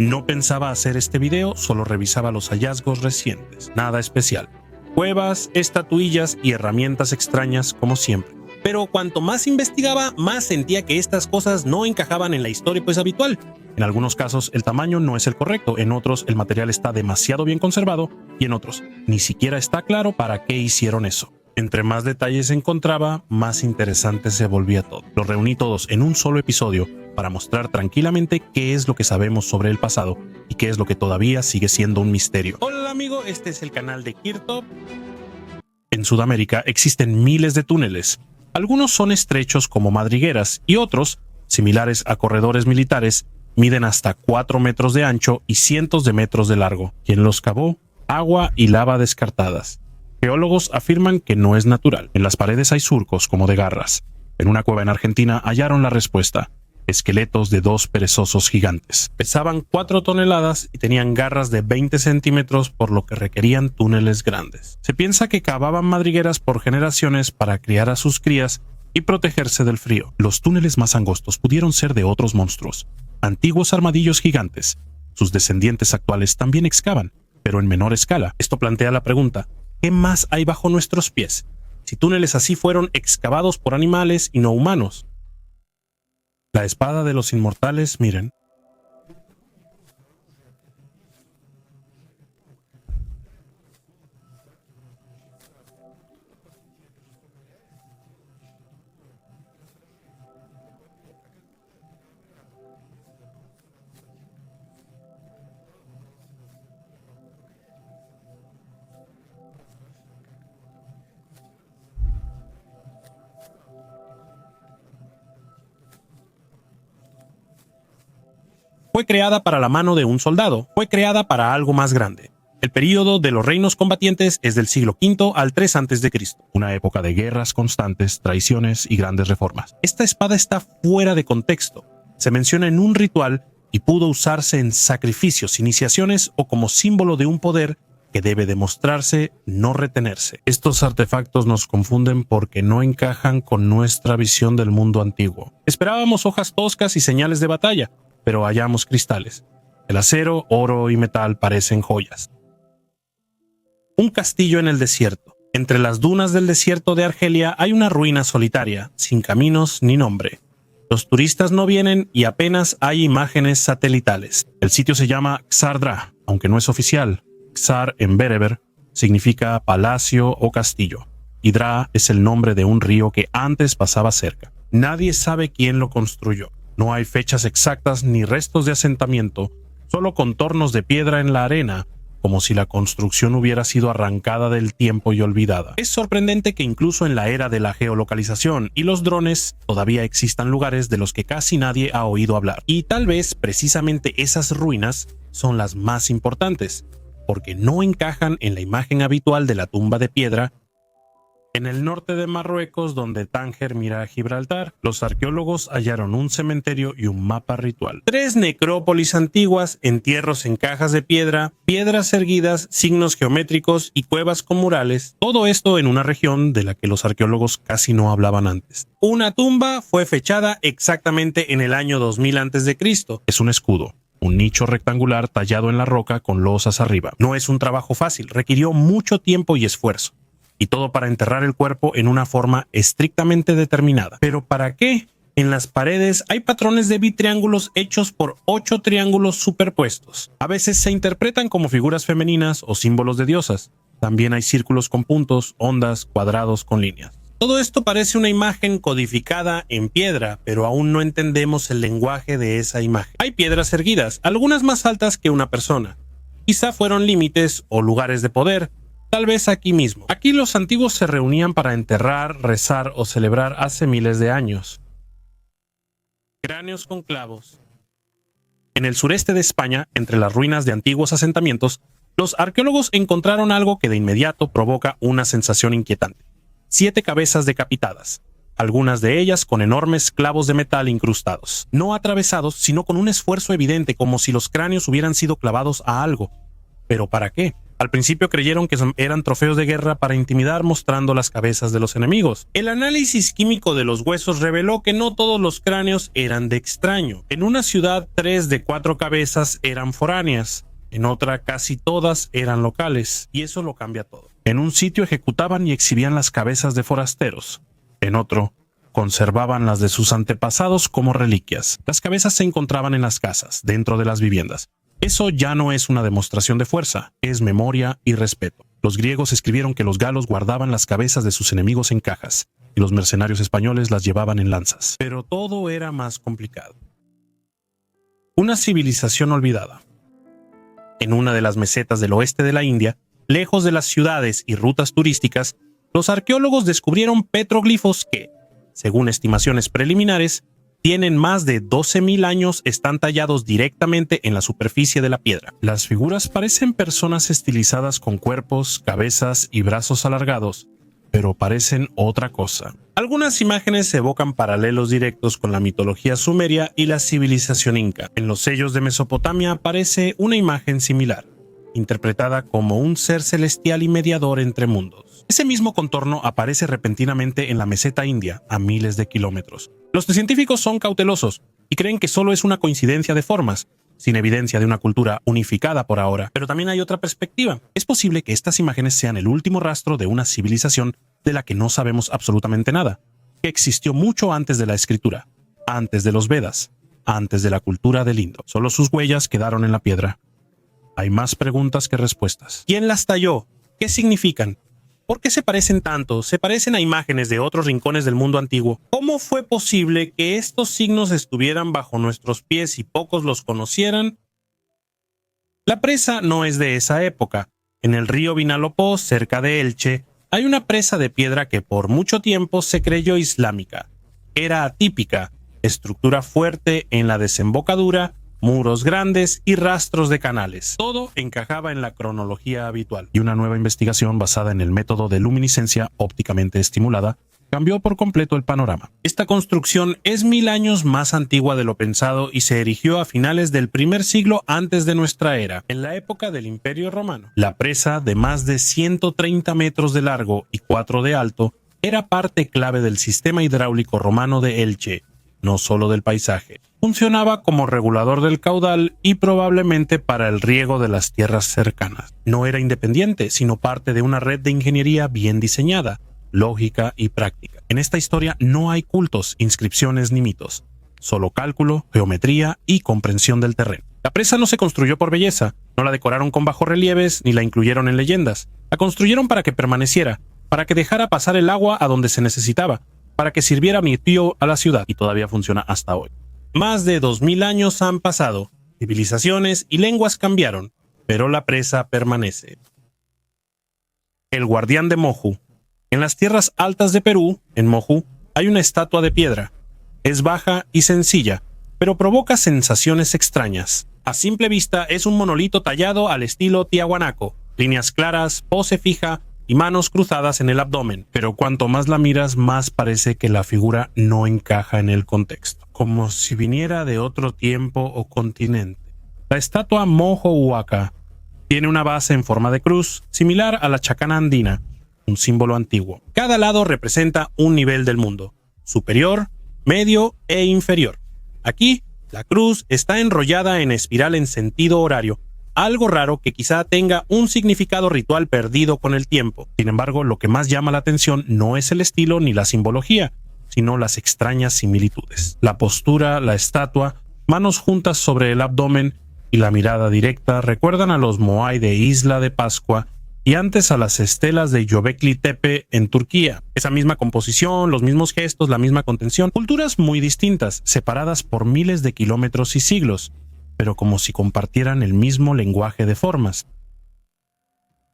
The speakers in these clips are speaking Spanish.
No pensaba hacer este video, solo revisaba los hallazgos recientes, nada especial. Cuevas, estatuillas y herramientas extrañas como siempre. Pero cuanto más investigaba, más sentía que estas cosas no encajaban en la historia habitual. En algunos casos el tamaño no es el correcto, en otros el material está demasiado bien conservado y en otros ni siquiera está claro para qué hicieron eso. Entre más detalles encontraba, más interesante se volvía todo. Los reuní todos en un solo episodio para mostrar tranquilamente qué es lo que sabemos sobre el pasado y qué es lo que todavía sigue siendo un misterio. Hola amigo, este es el canal de Kirtop. En Sudamérica existen miles de túneles. Algunos son estrechos como madrigueras y otros, similares a corredores militares, miden hasta 4 metros de ancho y cientos de metros de largo. ¿Quién los cavó? Agua y lava descartadas. Geólogos afirman que no es natural. En las paredes hay surcos como de garras. En una cueva en Argentina hallaron la respuesta. Esqueletos de 2 perezosos gigantes. Pesaban 4 toneladas y tenían garras de 20 centímetros, por lo que requerían túneles grandes. Se piensa que cavaban madrigueras por generaciones para criar a sus crías y protegerse del frío. Los túneles más angostos pudieron ser de otros monstruos, antiguos armadillos gigantes. Sus descendientes actuales también excavan, pero en menor escala. Esto plantea la pregunta: ¿qué más hay bajo nuestros pies? Si túneles así fueron excavados por animales y no humanos. La espada de los inmortales, miren. Fue creada para la mano de un soldado, fue creada para algo más grande. El período de los reinos combatientes es del siglo V al 3 a.C., una época de guerras constantes, traiciones y grandes reformas. Esta espada está fuera de contexto. Se menciona en un ritual y pudo usarse en sacrificios, iniciaciones o como símbolo de un poder que debe demostrarse, no retenerse. Estos artefactos nos confunden porque no encajan con nuestra visión del mundo antiguo. Esperábamos hojas toscas y señales de batalla, pero hallamos cristales. El acero, oro y metal parecen joyas. Un castillo en el desierto. Entre las dunas del desierto de Argelia hay una ruina solitaria, sin caminos ni nombre. Los turistas no vienen y apenas hay imágenes satelitales. El sitio se llama Xardra, aunque no es oficial. Xar en bereber significa palacio o castillo, y Dra es el nombre de un río que antes pasaba cerca. Nadie sabe quién lo construyó. No hay fechas exactas ni restos de asentamiento, solo contornos de piedra en la arena, como si la construcción hubiera sido arrancada del tiempo y olvidada. Es sorprendente que incluso en la era de la geolocalización y los drones todavía existan lugares de los que casi nadie ha oído hablar. Y tal vez precisamente esas ruinas son las más importantes, porque no encajan en la imagen habitual de la tumba de piedra. En el norte de Marruecos, donde Tánger mira a Gibraltar, los arqueólogos hallaron un cementerio y un mapa ritual. 3 necrópolis antiguas, entierros en cajas de piedra, piedras erguidas, signos geométricos y cuevas con murales. Todo esto en una región de la que los arqueólogos casi no hablaban antes. Una tumba fue fechada exactamente en el año 2000 a.C. Es un escudo, un nicho rectangular tallado en la roca con losas arriba. No es un trabajo fácil, requirió mucho tiempo y esfuerzo. Y todo para enterrar el cuerpo en una forma estrictamente determinada. ¿Pero para qué? En las paredes hay patrones de bitriángulos hechos por 8 triángulos superpuestos. A veces se interpretan como figuras femeninas o símbolos de diosas. También hay círculos con puntos, ondas, cuadrados con líneas. Todo esto parece una imagen codificada en piedra, pero aún no entendemos el lenguaje de esa imagen. Hay piedras erguidas, algunas más altas que una persona. Quizá fueron límites o lugares de poder. Tal vez aquí mismo. Aquí los antiguos se reunían para enterrar, rezar o celebrar hace miles de años. Cráneos con clavos. En el sureste de España, entre las ruinas de antiguos asentamientos, los arqueólogos encontraron algo que de inmediato provoca una sensación inquietante. 7 cabezas decapitadas, algunas de ellas con enormes clavos de metal incrustados. No atravesados, sino con un esfuerzo evidente, como si los cráneos hubieran sido clavados a algo. ¿Pero para qué? Al principio creyeron que eran trofeos de guerra para intimidar mostrando las cabezas de los enemigos. El análisis químico de los huesos reveló que no todos los cráneos eran de extraño. En una ciudad, 3 de 4 cabezas eran foráneas. En otra, casi todas eran locales, y eso lo cambia todo. En un sitio ejecutaban y exhibían las cabezas de forasteros. En otro, conservaban las de sus antepasados como reliquias. Las cabezas se encontraban en las casas, dentro de las viviendas. Eso ya no es una demostración de fuerza, es memoria y respeto. Los griegos escribieron que los galos guardaban las cabezas de sus enemigos en cajas, y los mercenarios españoles las llevaban en lanzas. Pero todo era más complicado. Una civilización olvidada. En una de las mesetas del oeste de la India, lejos de las ciudades y rutas turísticas, los arqueólogos descubrieron petroglifos que, según estimaciones preliminares, tienen más de 12.000 años, están tallados directamente en la superficie de la piedra. Las figuras parecen personas estilizadas con cuerpos, cabezas y brazos alargados, pero parecen otra cosa. Algunas imágenes evocan paralelos directos con la mitología sumeria y la civilización inca. En los sellos de Mesopotamia aparece una imagen similar, interpretada como un ser celestial y mediador entre mundos. Ese mismo contorno aparece repentinamente en la meseta india, a miles de kilómetros. Los científicos son cautelosos y creen que solo es una coincidencia de formas, sin evidencia de una cultura unificada por ahora. Pero también hay otra perspectiva. Es posible que estas imágenes sean el último rastro de una civilización de la que no sabemos absolutamente nada, que existió mucho antes de la escritura, antes de los Vedas, antes de la cultura del Indo. Solo sus huellas quedaron en la piedra. Hay más preguntas que respuestas. ¿Quién las talló? ¿Qué significan? ¿Por qué se parecen tanto? ¿Se parecen a imágenes de otros rincones del mundo antiguo? ¿Cómo fue posible que estos signos estuvieran bajo nuestros pies y pocos los conocieran? La presa no es de esa época. En el río Vinalopó, cerca de Elche, hay una presa de piedra que por mucho tiempo se creyó islámica. Era atípica, estructura fuerte en la desembocadura, muros grandes y rastros de canales. Todo encajaba en la cronología habitual. Y una nueva investigación basada en el método de luminiscencia ópticamente estimulada cambió por completo el panorama. Esta construcción es 1000 años más antigua de lo pensado y se erigió a finales del primer siglo antes de nuestra era, en la época del Imperio Romano. La presa, de más de 130 metros de largo y 4 de alto, era parte clave del sistema hidráulico romano de Elche, no solo del paisaje. Funcionaba como regulador del caudal y probablemente para el riego de las tierras cercanas. No era independiente, sino parte de una red de ingeniería bien diseñada, lógica y práctica. En esta historia no hay cultos, inscripciones ni mitos, solo cálculo, geometría y comprensión del terreno. La presa no se construyó por belleza, no la decoraron con bajorrelieves ni la incluyeron en leyendas. La construyeron para que permaneciera, para que dejara pasar el agua a donde se necesitaba, para que sirviera mi tío a la ciudad, y todavía funciona hasta hoy. Más de 2000 años han pasado, civilizaciones y lenguas cambiaron, pero la presa permanece. El guardián de Moju. En las tierras altas de Perú, en Moju, hay una estatua de piedra. Es baja y sencilla, pero provoca sensaciones extrañas. A simple vista es un monolito tallado al estilo tiahuanaco, líneas claras, pose fija y manos cruzadas en el abdomen, pero cuanto más la miras, más parece que la figura no encaja en el contexto, como si viniera de otro tiempo o continente. La estatua Mojo Huaca tiene una base en forma de cruz, similar a la chacana andina, un símbolo antiguo. Cada lado representa un nivel del mundo, superior, medio e inferior. Aquí, la cruz está enrollada en espiral en sentido horario, algo raro que quizá tenga un significado ritual perdido con el tiempo. Sin embargo, lo que más llama la atención no es el estilo ni la simbología, sino las extrañas similitudes. La postura, la estatua, manos juntas sobre el abdomen y la mirada directa recuerdan a los Moai de Isla de Pascua y antes a las estelas de Göbekli Tepe en Turquía. Esa misma composición, los mismos gestos, la misma contención, culturas muy distintas, separadas por miles de kilómetros y siglos, pero como si compartieran el mismo lenguaje de formas.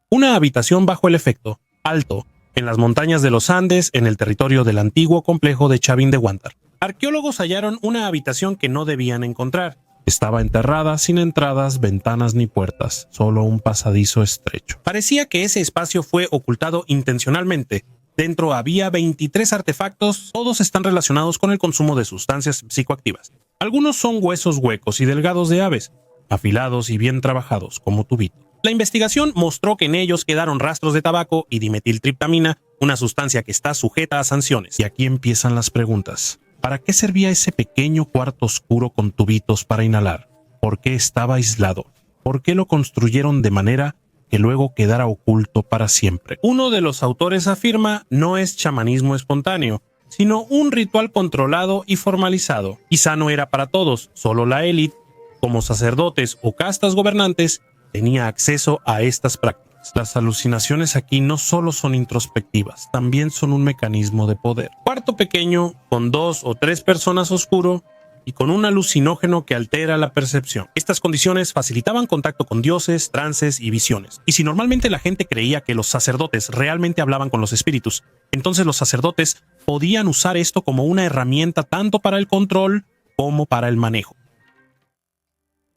Una habitación bajo el efecto, alto, en las montañas de los Andes, en el territorio del antiguo complejo de Chavín de Huántar. Arqueólogos hallaron una habitación que no debían encontrar. Estaba enterrada, sin entradas, ventanas ni puertas, solo un pasadizo estrecho. Parecía que ese espacio fue ocultado intencionalmente. Dentro había 23 artefactos, todos están relacionados con el consumo de sustancias psicoactivas. Algunos son huesos huecos y delgados de aves, afilados y bien trabajados, como tubito. La investigación mostró que en ellos quedaron rastros de tabaco y dimetiltriptamina, una sustancia que está sujeta a sanciones. Y aquí empiezan las preguntas. ¿Para qué servía ese pequeño cuarto oscuro con tubitos para inhalar? ¿Por qué estaba aislado? ¿Por qué lo construyeron de manera que luego quedara oculto para siempre? Uno de los autores afirma no es chamanismo espontáneo, sino un ritual controlado y formalizado. Quizá no era para todos, solo la élite, como sacerdotes o castas gobernantes, tenía acceso a estas prácticas. Las alucinaciones aquí no solo son introspectivas, también son un mecanismo de poder. Cuarto pequeño, con 2 o 3 personas oscuro, y con un alucinógeno que altera la percepción. Estas condiciones facilitaban contacto con dioses, trances y visiones. Y si normalmente la gente creía que los sacerdotes realmente hablaban con los espíritus, entonces los sacerdotes podían usar esto como una herramienta tanto para el control como para el manejo.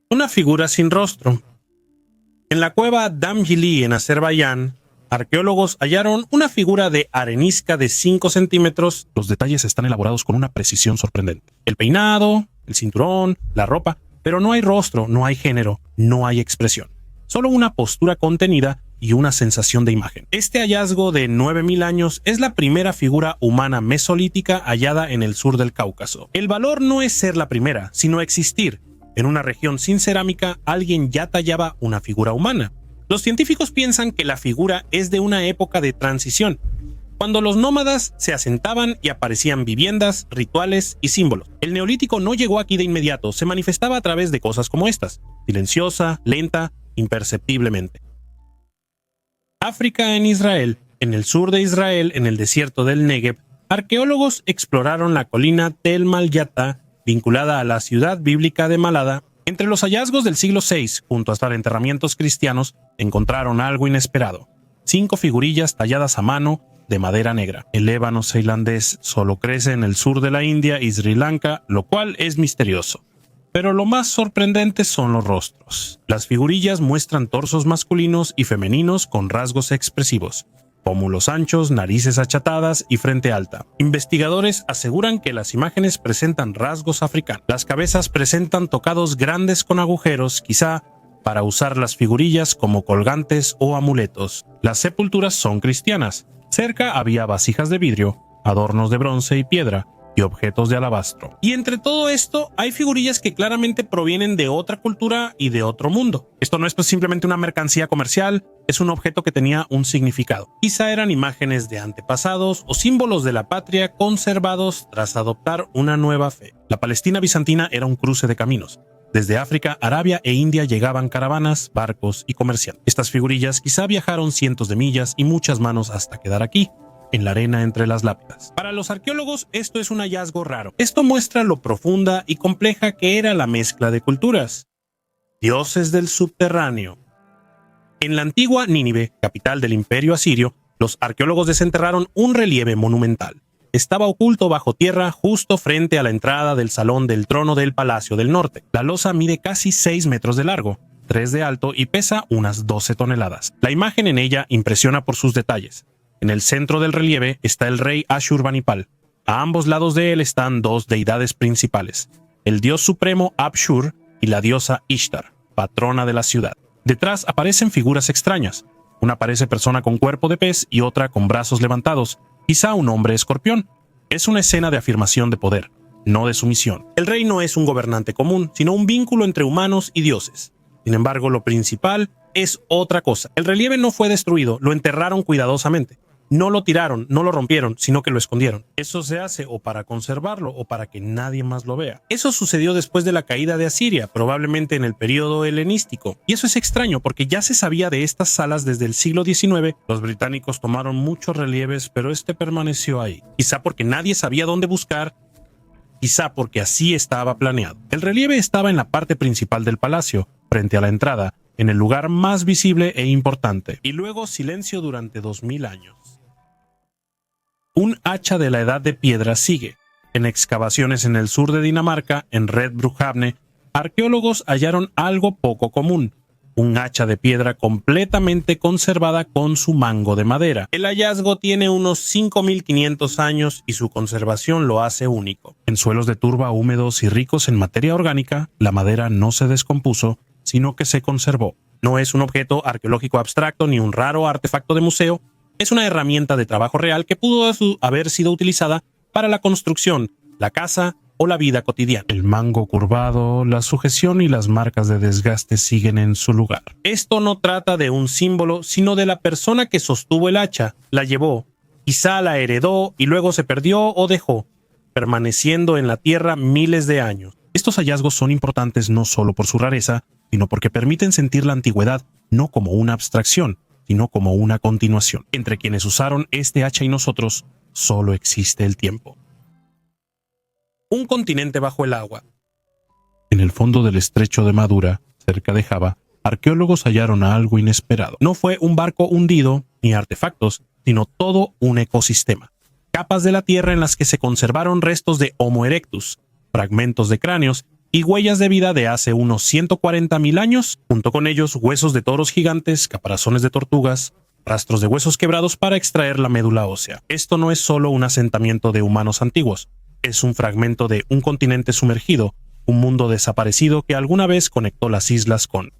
Una figura sin rostro. En la cueva Damjili en Azerbaiyán, arqueólogos hallaron una figura de arenisca de 5 centímetros. Los detalles están elaborados con una precisión sorprendente. El peinado, el cinturón, la ropa, pero no hay rostro, no hay género, no hay expresión. Solo una postura contenida y una sensación de imagen. Este hallazgo de 9000 años es la primera figura humana mesolítica hallada en el sur del Cáucaso. El valor no es ser la primera, sino existir. En una región sin cerámica, alguien ya tallaba una figura humana. Los científicos piensan que la figura es de una época de transición, cuando los nómadas se asentaban y aparecían viviendas, rituales y símbolos. El neolítico no llegó aquí de inmediato, se manifestaba a través de cosas como estas, silenciosa, lenta, imperceptiblemente. África en Israel. En el sur de Israel, en el desierto del Negev, arqueólogos exploraron la colina Tel Mal-Yatta, vinculada a la ciudad bíblica de Malada. Entre los hallazgos del siglo VI, junto a enterramientos cristianos, encontraron algo inesperado. 5 figurillas talladas a mano de madera negra. El ébano tailandés solo crece en el sur de la India y Sri Lanka, lo cual es misterioso. Pero lo más sorprendente son los rostros. Las figurillas muestran torsos masculinos y femeninos con rasgos expresivos. Pómulos anchos, narices achatadas y frente alta. Investigadores aseguran que las imágenes presentan rasgos africanos. Las cabezas presentan tocados grandes con agujeros, quizá para usar las figurillas como colgantes o amuletos. Las sepulturas son cristianas. Cerca había vasijas de vidrio, adornos de bronce y piedra, y objetos de alabastro. Y entre todo esto, hay figurillas que claramente provienen de otra cultura y de otro mundo. Esto no es pues simplemente una mercancía comercial, es un objeto que tenía un significado. Quizá eran imágenes de antepasados o símbolos de la patria conservados tras adoptar una nueva fe. La Palestina bizantina era un cruce de caminos. Desde África, Arabia e India llegaban caravanas, barcos y comerciantes. Estas figurillas quizá viajaron cientos de millas y muchas manos hasta quedar aquí, en la arena entre las lápidas. Para los arqueólogos, esto es un hallazgo raro. Esto muestra lo profunda y compleja que era la mezcla de culturas. Dioses del subterráneo. En la antigua Nínive, capital del Imperio Asirio, los arqueólogos desenterraron un relieve monumental. Estaba oculto bajo tierra justo frente a la entrada del salón del trono del Palacio del Norte. La losa mide casi 6 metros de largo, 3 de alto y pesa unas 12 toneladas. La imagen en ella impresiona por sus detalles. En el centro del relieve está el rey Ashurbanipal. A ambos lados de él están 2 deidades principales, el dios supremo Abshur y la diosa Ishtar, patrona de la ciudad. Detrás aparecen figuras extrañas. Una parece persona con cuerpo de pez y otra con brazos levantados, quizá un hombre escorpión. Es una escena de afirmación de poder, no de sumisión. El rey no es un gobernante común, sino un vínculo entre humanos y dioses. Sin embargo, lo principal es otra cosa. El relieve no fue destruido, lo enterraron cuidadosamente. No lo tiraron, no lo rompieron, sino que lo escondieron. Eso se hace o para conservarlo o para que nadie más lo vea. Eso sucedió después de la caída de Asiria, probablemente en el periodo helenístico. Y eso es extraño porque ya se sabía de estas salas desde el siglo XIX. Los británicos tomaron muchos relieves, pero este permaneció ahí. Quizá porque nadie sabía dónde buscar, quizá porque así estaba planeado. El relieve estaba en la parte principal del palacio, frente a la entrada, en el lugar más visible e importante. Y luego silencio durante 2000 años. Un hacha de la edad de piedra sigue. En excavaciones en el sur de Dinamarca, en Red Brohavne, arqueólogos hallaron algo poco común. Un hacha de piedra completamente conservada con su mango de madera. El hallazgo tiene unos 5500 años y su conservación lo hace único. En suelos de turba húmedos y ricos en materia orgánica, la madera no se descompuso, sino que se conservó. No es un objeto arqueológico abstracto ni un raro artefacto de museo, es una herramienta de trabajo real que pudo haber sido utilizada para la construcción, la caza o la vida cotidiana. El mango curvado, la sujeción y las marcas de desgaste siguen en su lugar. Esto no trata de un símbolo, sino de la persona que sostuvo el hacha, la llevó, quizá la heredó y luego se perdió o dejó, permaneciendo en la tierra miles de años. Estos hallazgos son importantes no solo por su rareza, sino porque permiten sentir la antigüedad no como una abstracción, sino como una continuación. Entre quienes usaron este hacha y nosotros, solo existe el tiempo. Un continente bajo el agua. En el fondo del estrecho de Madura, cerca de Java, arqueólogos hallaron algo inesperado. No fue un barco hundido ni artefactos, sino todo un ecosistema. Capas de la tierra en las que se conservaron restos de Homo erectus, fragmentos de cráneos y huellas de vida de hace unos 140.000 años, junto con ellos huesos de toros gigantes, caparazones de tortugas, rastros de huesos quebrados para extraer la médula ósea. Esto no es solo un asentamiento de humanos antiguos, es un fragmento de un continente sumergido, un mundo desaparecido que alguna vez conectó las islas con.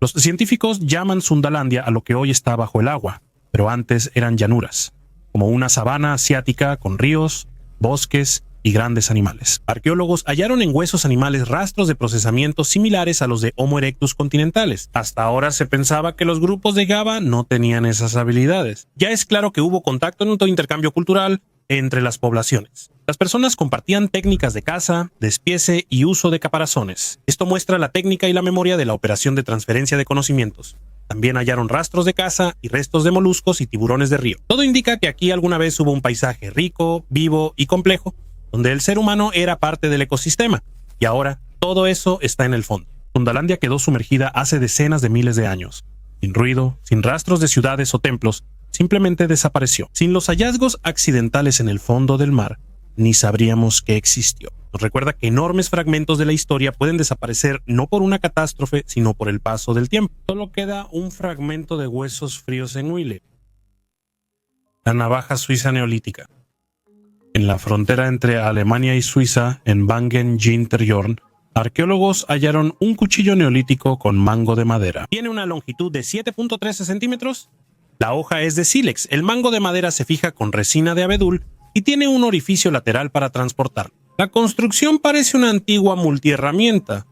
Los científicos llaman Sundalandia a lo que hoy está bajo el agua, pero antes eran llanuras, como una sabana asiática con ríos, bosques y grandes animales. Arqueólogos hallaron en huesos animales rastros de procesamiento similares a los de Homo erectus continentales. Hasta ahora se pensaba que los grupos de Java no tenían esas habilidades. Ya es claro que hubo contacto en un intercambio cultural entre las poblaciones. Las personas compartían técnicas de caza, despiece y uso de caparazones. Esto muestra la técnica y la memoria de la operación de transferencia de conocimientos. También hallaron rastros de caza y restos de moluscos y tiburones de río. Todo indica que aquí alguna vez hubo un paisaje rico, vivo y complejo, donde el ser humano era parte del ecosistema, y ahora todo eso está en el fondo. Sundalandia quedó sumergida hace decenas de miles de años. Sin ruido, sin rastros de ciudades o templos, simplemente desapareció. Sin los hallazgos accidentales en el fondo del mar, ni sabríamos que existió. Nos recuerda que enormes fragmentos de la historia pueden desaparecer no por una catástrofe, sino por el paso del tiempo. Solo queda un fragmento de huesos fríos en Huile. La navaja suiza neolítica. En la frontera entre Alemania y Suiza, en Wangen-Ginterjorn, arqueólogos hallaron un cuchillo neolítico con mango de madera. Tiene una longitud de 7.13 centímetros. La hoja es de sílex. El mango de madera se fija con resina de abedul y tiene un orificio lateral para transportarlo. La construcción parece una antigua multiherramienta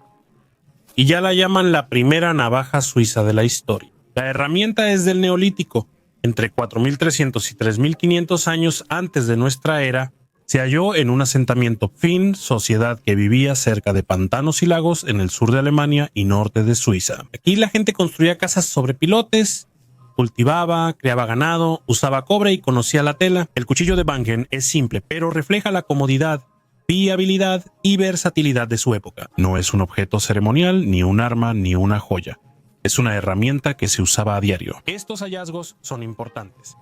y ya la llaman la primera navaja suiza de la historia. La herramienta es del Neolítico. Entre 4300 y 3500 años antes de nuestra era, se halló en un asentamiento fin, sociedad que vivía cerca de pantanos y lagos en el sur de Alemania y norte de Suiza. Aquí la gente construía casas sobre pilotes, cultivaba, criaba ganado, usaba cobre y conocía la tela. El cuchillo de Wangen es simple, pero refleja la comodidad, fiabilidad y versatilidad de su época. No es un objeto ceremonial, ni un arma, ni una joya. Es una herramienta que se usaba a diario. Estos hallazgos son importantes.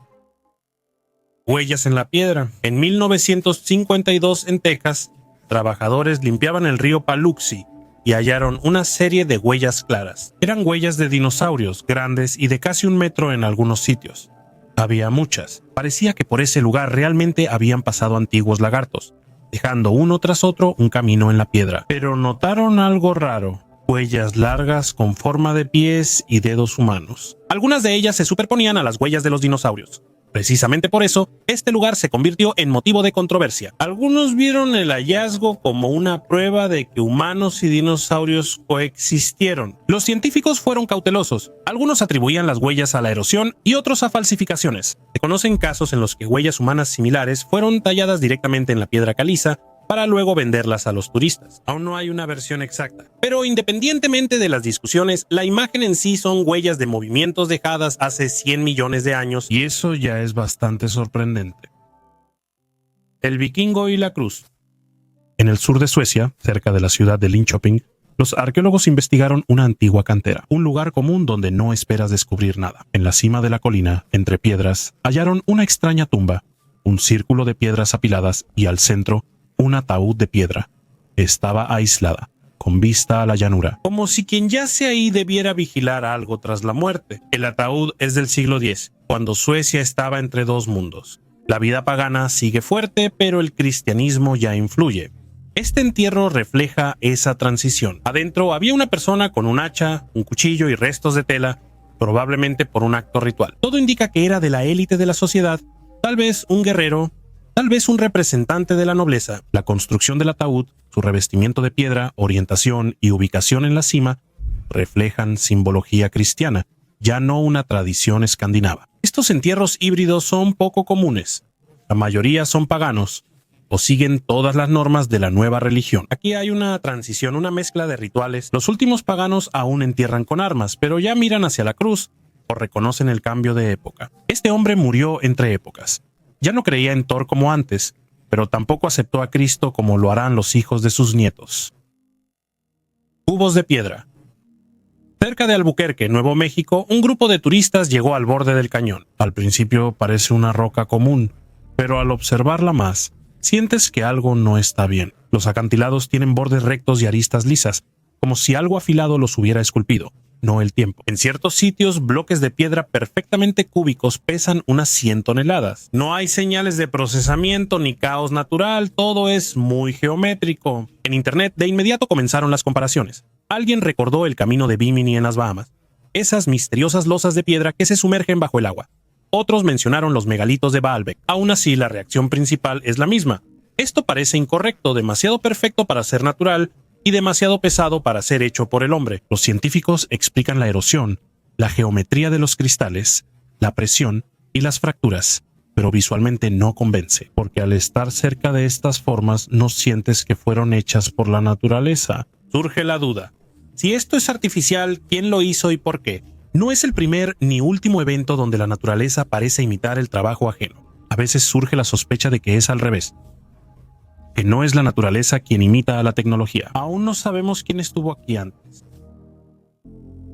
Huellas en la piedra. En 1952 en Texas, trabajadores limpiaban el río Paluxy y hallaron una serie de huellas claras. Eran huellas de dinosaurios grandes y de casi 1 metro en algunos sitios. Había muchas. Parecía que por ese lugar realmente habían pasado antiguos lagartos, dejando uno tras otro un camino en la piedra. Pero notaron algo raro. Huellas largas con forma de pies y dedos humanos. Algunas de ellas se superponían a las huellas de los dinosaurios. Precisamente por eso, este lugar se convirtió en motivo de controversia. Algunos vieron el hallazgo como una prueba de que humanos y dinosaurios coexistieron. Los científicos fueron cautelosos. Algunos atribuían las huellas a la erosión y otros a falsificaciones. Se conocen casos en los que huellas humanas similares fueron talladas directamente en la piedra caliza para luego venderlas a los turistas. Aún no hay una versión exacta. Pero independientemente de las discusiones, la imagen en sí son huellas de movimientos dejadas hace 100 millones de años, y eso ya es bastante sorprendente. El vikingo y la cruz. En el sur de Suecia, cerca de la ciudad de Linköping, los arqueólogos investigaron una antigua cantera, un lugar común donde no esperas descubrir nada. En la cima de la colina, entre piedras, hallaron una extraña tumba, un círculo de piedras apiladas y al centro, un ataúd de piedra. Estaba aislada, con vista a la llanura, como si quien yace ahí debiera vigilar algo tras la muerte. El ataúd es del siglo X, cuando Suecia estaba entre dos mundos. La vida pagana sigue fuerte, pero el cristianismo ya influye. Este entierro refleja esa transición. Adentro había una persona con un hacha, un cuchillo y restos de tela, probablemente por un acto ritual. Todo indica que era de la élite de la sociedad, tal vez un guerrero, tal vez un representante de la nobleza. La construcción del ataúd, su revestimiento de piedra, orientación y ubicación en la cima reflejan simbología cristiana, ya no una tradición escandinava. Estos entierros híbridos son poco comunes. La mayoría son paganos o siguen todas las normas de la nueva religión. Aquí hay una transición, una mezcla de rituales. Los últimos paganos aún entierran con armas, pero ya miran hacia la cruz o reconocen el cambio de época. Este hombre murió entre épocas. Ya no creía en Thor como antes, pero tampoco aceptó a Cristo como lo harán los hijos de sus nietos. Cubos de piedra. Cerca de Albuquerque, Nuevo México, un grupo de turistas llegó al borde del cañón. Al principio parece una roca común, pero al observarla más, sientes que algo no está bien. Los acantilados tienen bordes rectos y aristas lisas, como si algo afilado los hubiera esculpido, no el tiempo. En ciertos sitios, bloques de piedra perfectamente cúbicos pesan unas 100 toneladas. No hay señales de procesamiento ni caos natural, todo es muy geométrico. En internet de inmediato comenzaron las comparaciones. Alguien recordó el camino de Bimini en las Bahamas, esas misteriosas losas de piedra que se sumergen bajo el agua. Otros mencionaron los megalitos de Baalbek. Aún así, la reacción principal es la misma. Esto parece incorrecto, demasiado perfecto para ser natural y demasiado pesado para ser hecho por el hombre. Los científicos explican la erosión, la geometría de los cristales, la presión y las fracturas, pero visualmente no convence, porque al estar cerca de estas formas no sientes que fueron hechas por la naturaleza. Surge la duda. Si esto es artificial, ¿quién lo hizo y por qué? No es el primer ni último evento donde la naturaleza parece imitar el trabajo ajeno. A veces surge la sospecha de que es al revés, que no es la naturaleza quien imita a la tecnología. Aún no sabemos quién estuvo aquí antes.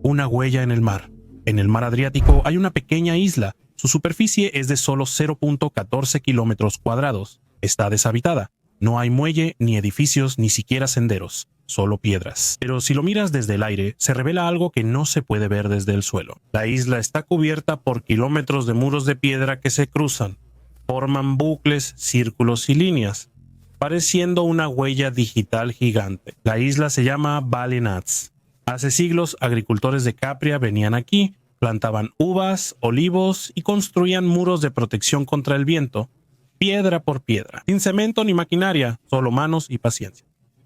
Una huella en el mar. En el mar Adriático hay una pequeña isla. Su superficie es de solo 0.14 kilómetros cuadrados. Está deshabitada. No hay muelle, ni edificios, ni siquiera senderos. Solo piedras. Pero si lo miras desde el aire, se revela algo que no se puede ver desde el suelo. La isla está cubierta por kilómetros de muros de piedra que se cruzan. Forman bucles, círculos y líneas, pareciendo una huella digital gigante. La isla se llama Valley Nuts. Hace siglos, agricultores de Capria venían aquí, plantaban uvas, olivos y construían muros de protección contra el viento, piedra por piedra, sin cemento ni maquinaria, solo manos y paciencia.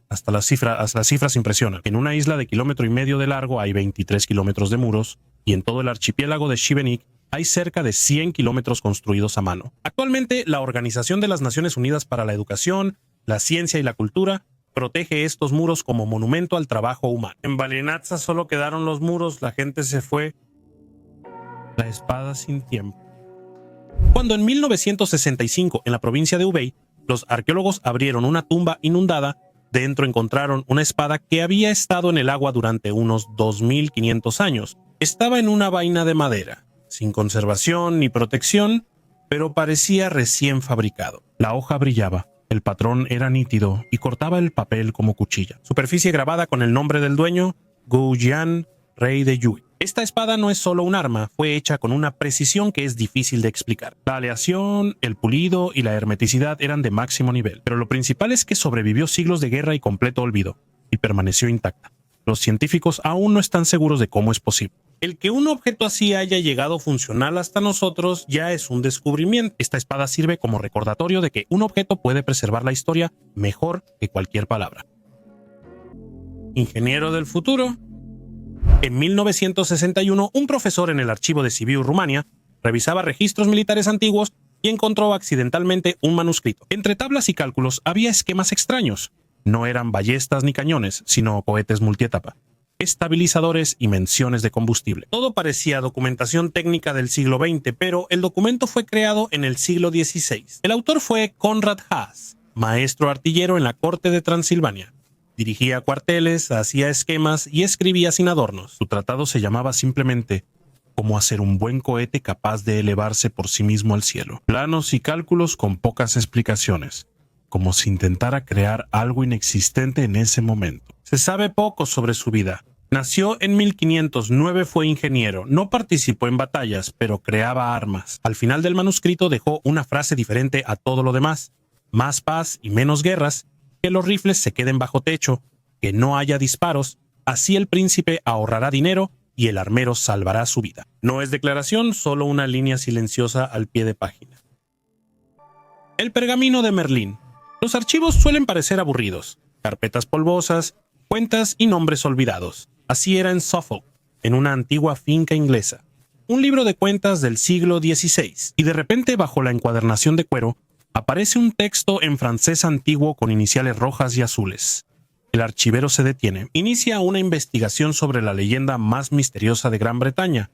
Hasta las cifras impresionan. En una isla de 1,5 kilómetros de largo hay 23 kilómetros de muros, y en todo el archipiélago de Šibenik hay cerca de 100 kilómetros construidos a mano. Actualmente, la Organización de las Naciones Unidas para la Educación, la Ciencia y la Cultura protege estos muros como monumento al trabajo humano. En Balinatsa solo quedaron los muros, la gente se fue. La espada sin tiempo. Cuando en 1965, en la provincia de Hubei, los arqueólogos abrieron una tumba inundada, dentro encontraron una espada que había estado en el agua durante unos 2.500 años. Estaba en una vaina de madera, sin conservación ni protección, pero parecía recién fabricado. La hoja brillaba, el patrón era nítido y cortaba el papel como cuchilla. Superficie grabada con el nombre del dueño, Gu Jian, rey de Yue. Esta espada no es solo un arma, fue hecha con una precisión que es difícil de explicar. La aleación, el pulido y la hermeticidad eran de máximo nivel, pero lo principal es que sobrevivió siglos de guerra y completo olvido, y permaneció intacta. Los científicos aún no están seguros de cómo es posible. El que un objeto así haya llegado funcional hasta nosotros ya es un descubrimiento. Esta espada sirve como recordatorio de que un objeto puede preservar la historia mejor que cualquier palabra. Ingeniero del futuro. En 1961, un profesor en el archivo de Sibiu, Rumania, revisaba registros militares antiguos y encontró accidentalmente un manuscrito. Entre tablas y cálculos había esquemas extraños. No eran ballestas ni cañones, sino cohetes multietapa, estabilizadores y menciones de combustible. Todo parecía documentación técnica del siglo XX, pero el documento fue creado en el siglo XVI. El autor fue Konrad Haas, maestro artillero en la corte de Transilvania. Dirigía cuarteles, hacía esquemas y escribía sin adornos. Su tratado se llamaba simplemente Cómo hacer un buen cohete capaz de elevarse por sí mismo al cielo. Planos y cálculos con pocas explicaciones, como si intentara crear algo inexistente en ese momento. Se sabe poco sobre su vida. Nació en 1509, fue ingeniero, no participó en batallas, pero creaba armas. Al final del manuscrito dejó una frase diferente a todo lo demás: más paz y menos guerras, que los rifles se queden bajo techo, que no haya disparos, así el príncipe ahorrará dinero y el armero salvará su vida. No es declaración, solo una línea silenciosa al pie de página. El pergamino de Merlín. Los archivos suelen parecer aburridos, carpetas polvosas, cuentas y nombres olvidados. Así era en Suffolk, en una antigua finca inglesa. Un libro de cuentas del siglo XVI, y de repente bajo la encuadernación de cuero, aparece un texto en francés antiguo con iniciales rojas y azules. El archivero se detiene. Inicia una investigación sobre la leyenda más misteriosa de Gran Bretaña,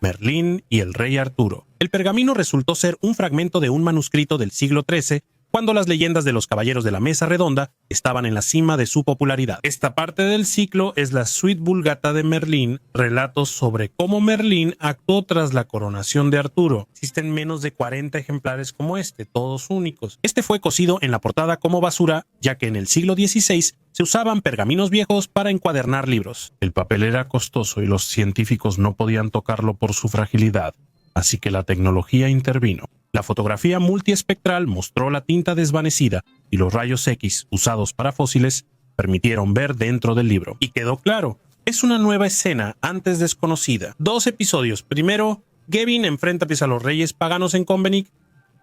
Merlín y el rey Arturo. El pergamino resultó ser un fragmento de un manuscrito del siglo XIII, cuando las leyendas de los caballeros de la mesa redonda estaban en la cima de su popularidad. Esta parte del ciclo es la Suite Vulgata de Merlín, relatos sobre cómo Merlín actuó tras la coronación de Arturo. Existen menos de 40 ejemplares como este, todos únicos. Este fue cosido en la portada como basura, ya que en el siglo XVI se usaban pergaminos viejos para encuadernar libros. El papel era costoso y los científicos no podían tocarlo por su fragilidad, así que la tecnología intervino. La fotografía multiespectral mostró la tinta desvanecida y los rayos X usados para fósiles permitieron ver dentro del libro. Y quedó claro, es una nueva escena antes desconocida. 2 episodios. Primero, Gavin enfrenta a los reyes paganos en Combenic,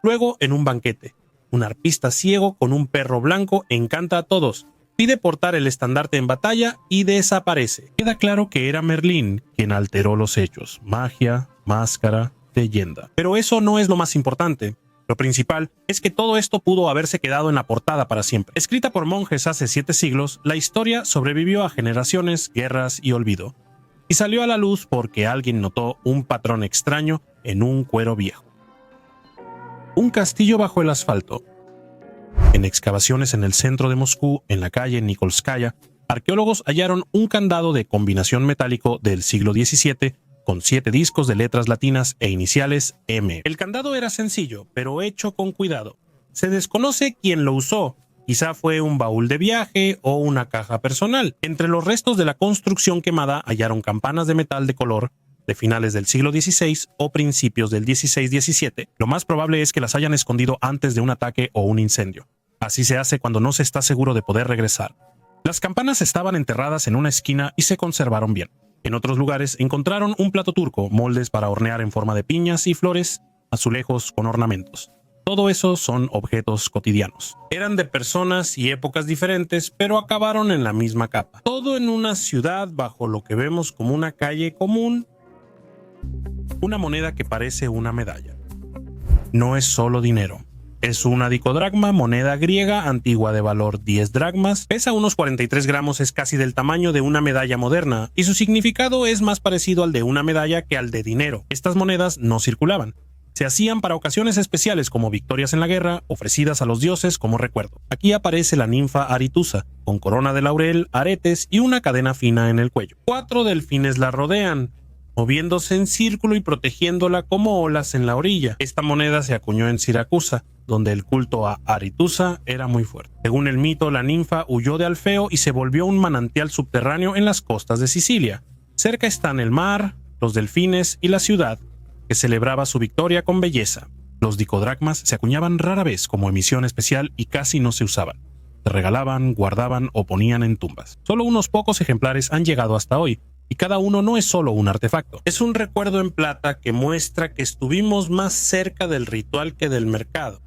luego en un banquete. Un arpista ciego con un perro blanco encanta a todos, pide portar el estandarte en batalla y desaparece. Queda claro que era Merlín quien alteró los hechos. Magia, máscara, leyenda. Pero eso no es lo más importante. Lo principal es que todo esto pudo haberse quedado en la portada para siempre. Escrita por monjes hace 7 siglos, la historia sobrevivió a generaciones, guerras y olvido. Y salió a la luz porque alguien notó un patrón extraño en un cuero viejo. Un castillo bajo el asfalto. En excavaciones en el centro de Moscú, en la calle Nikolskaya, arqueólogos hallaron un candado de combinación metálico del siglo XVII con 7 discos de letras latinas e iniciales M. El candado era sencillo, pero hecho con cuidado. Se desconoce quién lo usó. Quizá fue un baúl de viaje o una caja personal. Entre los restos de la construcción quemada hallaron campanas de metal de color de finales del siglo XVI o principios del XVI-XVII. Lo más probable es que las hayan escondido antes de un ataque o un incendio. Así se hace cuando no se está seguro de poder regresar. Las campanas estaban enterradas en una esquina y se conservaron bien. En otros lugares encontraron un plato turco, moldes para hornear en forma de piñas y flores, azulejos con ornamentos. Todo eso son objetos cotidianos. Eran de personas y épocas diferentes, pero acabaron en la misma capa. Todo en una ciudad bajo lo que vemos como una calle común. Una moneda que parece una medalla. No es solo dinero. Es una dicodracma, moneda griega antigua de valor 10 dracmas, pesa unos 43 gramos, es casi del tamaño de una medalla moderna, y su significado es más parecido al de una medalla que al de dinero. Estas monedas no circulaban. Se hacían para ocasiones especiales como victorias en la guerra, ofrecidas a los dioses como recuerdo. Aquí aparece la ninfa Aretusa, con corona de laurel, aretes y una cadena fina en el cuello. 4 delfines la rodean, moviéndose en círculo y protegiéndola como olas en la orilla. Esta moneda se acuñó en Siracusa, donde el culto a Aretusa era muy fuerte. Según el mito, la ninfa huyó de Alfeo y se volvió un manantial subterráneo en las costas de Sicilia. Cerca están el mar, los delfines y la ciudad, que celebraba su victoria con belleza. Los dicodracmas se acuñaban rara vez como emisión especial y casi no se usaban. Se regalaban, guardaban o ponían en tumbas. Solo unos pocos ejemplares han llegado hasta hoy, y cada uno no es solo un artefacto. Es un recuerdo en plata que muestra que estuvimos más cerca del ritual que del mercado.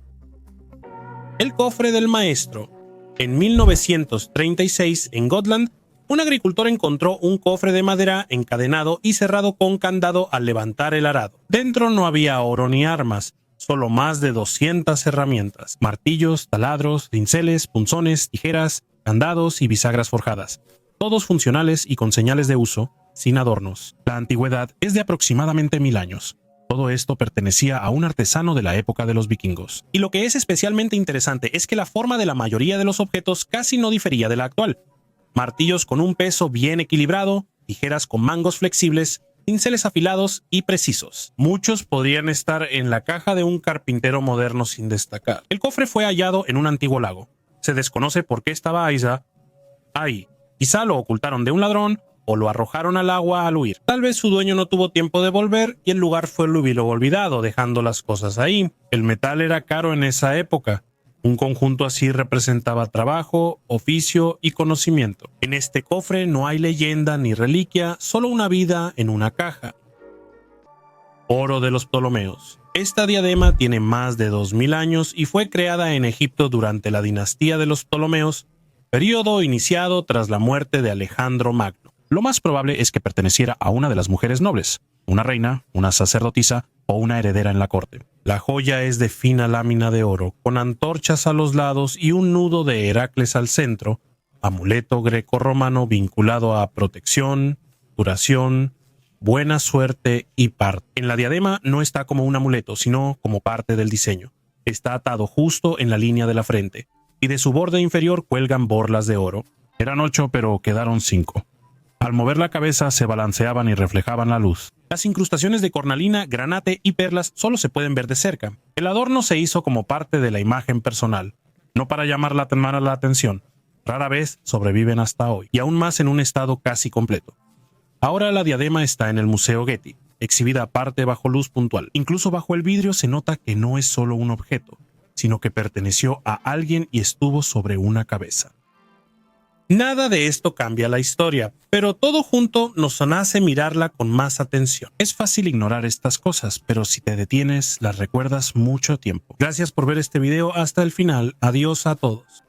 El cofre del maestro. En 1936, en Gotland, un agricultor encontró un cofre de madera encadenado y cerrado con candado al levantar el arado. Dentro no había oro ni armas, solo más de 200 herramientas, martillos, taladros, dinceles, punzones, tijeras, candados y bisagras forjadas, todos funcionales y con señales de uso, sin adornos. La antigüedad es de aproximadamente 1000 años. Todo esto pertenecía a un artesano de la época de los vikingos. Y lo que es especialmente interesante es que la forma de la mayoría de los objetos casi no difería de la actual. Martillos con un peso bien equilibrado, tijeras con mangos flexibles, pinceles afilados y precisos. Muchos podrían estar en la caja de un carpintero moderno sin destacar. El cofre fue hallado en un antiguo lago. Se desconoce por qué estaba ahí. Quizá lo ocultaron de un ladrón o lo arrojaron al agua al huir. Tal vez su dueño no tuvo tiempo de volver y el lugar fue luego olvidado, dejando las cosas ahí. El metal era caro en esa época. Un conjunto así representaba trabajo, oficio y conocimiento. En este cofre no hay leyenda ni reliquia, solo una vida en una caja. Oro de los Ptolomeos. Esta diadema tiene más de 2000 años y fue creada en Egipto durante la dinastía de los Ptolomeos, periodo iniciado tras la muerte de Alejandro Magno. Lo más probable es que perteneciera a una de las mujeres nobles, una reina, una sacerdotisa o una heredera en la corte. La joya es de fina lámina de oro, con antorchas a los lados y un nudo de Heracles al centro, amuleto greco-romano vinculado a protección, duración, buena suerte y parte. En la diadema no está como un amuleto, sino como parte del diseño. Está atado justo en la línea de la frente, y de su borde inferior cuelgan borlas de oro. Eran 8, pero quedaron 5. Al mover la cabeza se balanceaban y reflejaban la luz. Las incrustaciones de cornalina, granate y perlas solo se pueden ver de cerca. El adorno se hizo como parte de la imagen personal, no para llamar la atención. Rara vez sobreviven hasta hoy, y aún más en un estado casi completo. Ahora la diadema está en el Museo Getty, exhibida aparte bajo luz puntual. Incluso bajo el vidrio se nota que no es solo un objeto, sino que perteneció a alguien y estuvo sobre una cabeza. Nada de esto cambia la historia, pero todo junto nos hace mirarla con más atención. Es fácil ignorar estas cosas, pero si te detienes, las recuerdas mucho tiempo. Gracias por ver este video hasta el final. Adiós a todos.